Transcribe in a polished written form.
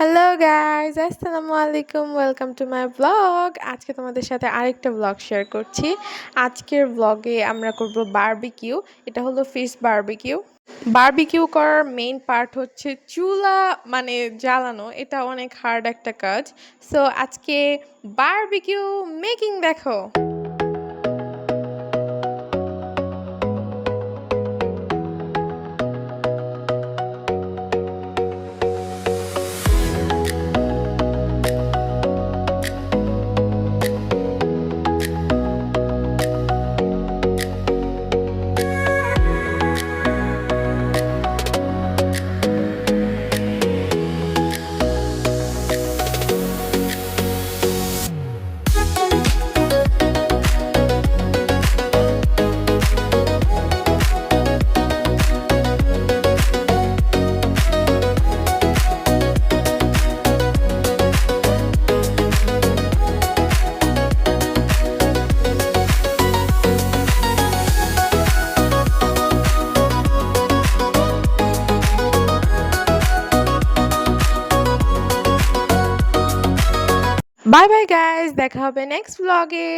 Hello guys, আসসালামু আলাইকুম। Welcome to my blog. আজকে তোমাদের সাথে আরেকটা ব্লগ শেয়ার করছি। আজকের ব্লগে আমরা করব বারবিকিউ। এটা হলো ফিশ বারবিকিউ। বারবিকিউ করার মেইন পার্ট হচ্ছে চুলা মানে জ্বালানো। এটা অনেক হার্ড একটা কাজ। সো আজকে বারবিকিউ মেকিং দেখো। বাই বাই গাইস, দেখা হবে নেক্সট ব্লগে।